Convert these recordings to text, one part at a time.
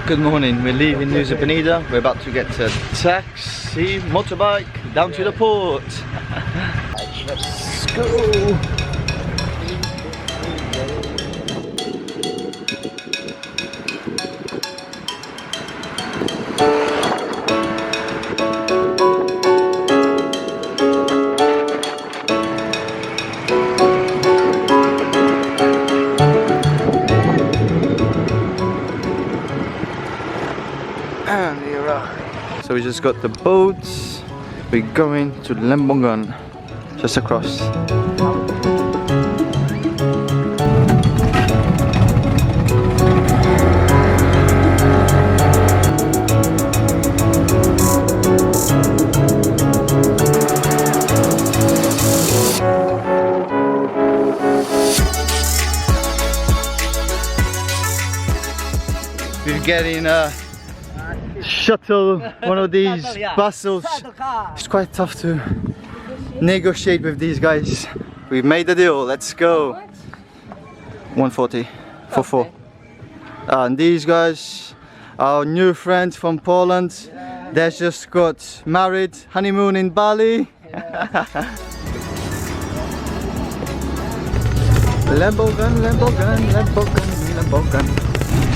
Good morning, we're leaving Nusa Lembongan. We're about to get a taxi, motorbike, down to the port. Let's go! And we arrived. So we just got the boats. We're going to Lembongan, just across. We're getting a shuttle, one of these buses. It's quite tough to negotiate with these guys. We've made the deal, let's go. 140 for 4. And these guys, our new friends from Poland, they just got married, honeymoon in Bali. Lembongan, Lembongan, Lembongan, Lembongan.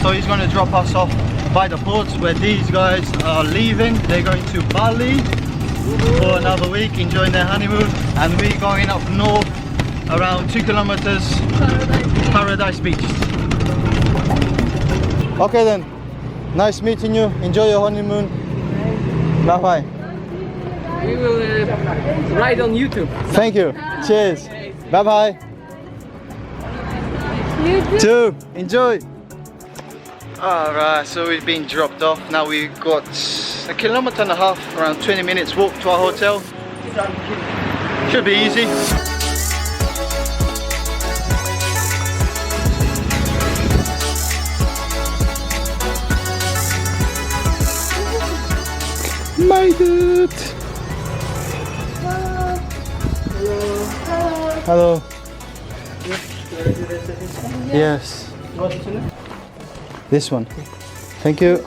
So he's going to drop us off by the ports where these guys are leaving. They're going to Bali for another week, enjoying their honeymoon, and we're going up north around 2 kilometers, Paradise Beach. Okay then, nice meeting you, enjoy your honeymoon. Bye bye. We will ride on YouTube. Thank you, cheers, bye bye. You too, enjoy. Alright, so we've been dropped off. Now we've got 1.5 kilometers, around 20 minutes walk to our hotel. Should be easy. Made it! Hello. Yes. This one. Thank you.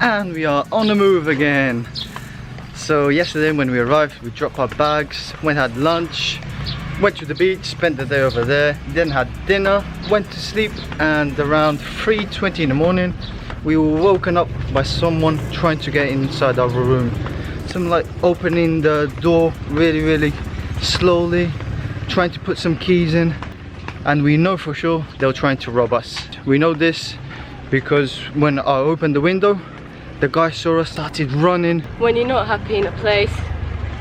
And we are on the move again. So yesterday when we arrived, we dropped our bags, went had lunch, went to the beach, spent the day over there, then had dinner, went to sleep, and around 3:20 in the morning we were woken up by someone trying to get inside our room. Some like opening the door really slowly, trying to put some keys in, and we know for sure they're trying to rob us. We know this because when I opened the window, the guy saw us, started running. When you're not happy in a place,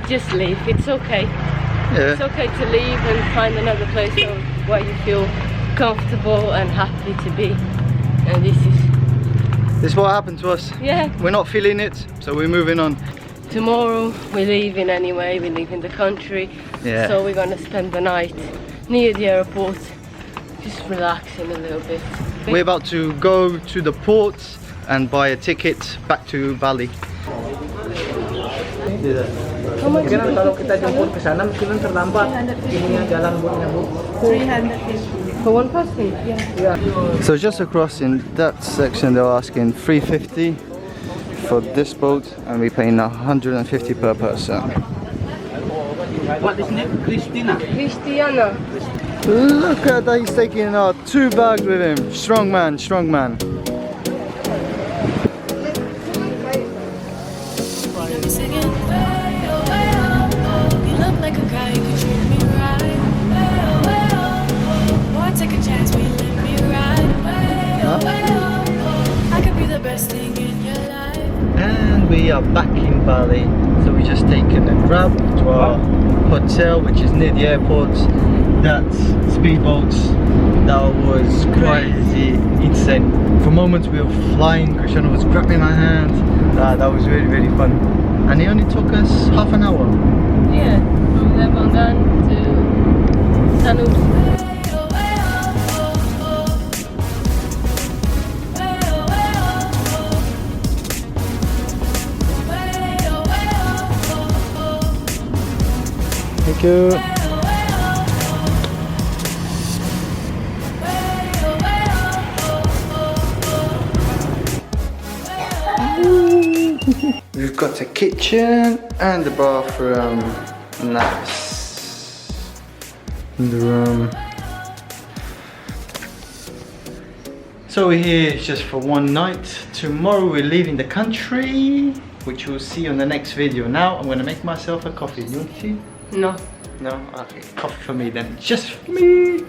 just leave. It's okay. Yeah. It's okay to leave and find another place where you feel comfortable and happy to be. And this is what happened to us. Yeah. We're not feeling it, so we're moving on. Tomorrow we're leaving anyway, we're leaving the country. Yeah. So we're gonna spend the night near the airport, just relaxing a little bit. We're about to go to the port and buy a ticket back to Bali. Mungkin kalau kita jemput ke sana mungkin terlambat. Ininya jalan buatnya Bu. 350 for one person. Yeah. So just across in that section they're asking 350 for this boat, and we're paying 150 per person. What is name? Christiana. Look at that, he's taking 2 bags with him. Strong man, strong man. And we are back in Bali, so we just taken a grab to our hotel, which is near the airport. That speedboat, that was crazy, insane. For moments we were flying, Cristiano was grabbing my hand. That was really fun, and it only took us half an hour. Yeah, from Lembongan to Tanu. Thank you. We've got a kitchen and the bathroom. Nice. In the room. So we're here just for one night. Tomorrow we're leaving the country, which you'll see on the next video. Now I'm gonna make myself a coffee. You want tea? No. No? Okay, coffee for me then. Just for me.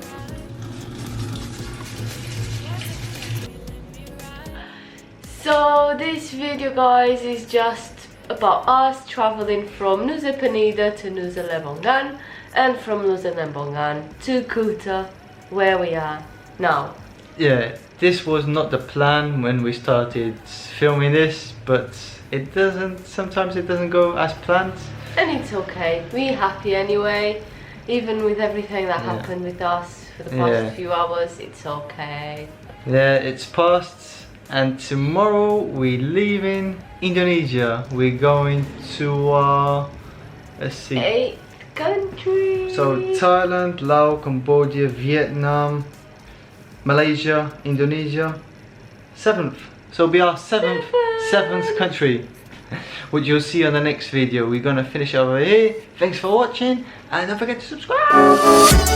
So this video, guys, is just about us traveling from Nusa Penida to Nusa Lembongan and from Nusa Lembongan to Kuta, where we are now. Yeah, this was not the plan when we started filming this, but sometimes it doesn't go as planned. And it's okay, we're happy anyway, even with everything that happened with us for the past few hours. It's okay. Yeah, it's past, and tomorrow we're leaving Indonesia. We're going to let's see, 8 countries. so Thailand, Laos, Cambodia, Vietnam, Malaysia, Indonesia. 7th, so we are seventh country, which you'll see on the next video. We're gonna finish over here. Thanks for watching, and don't forget to subscribe.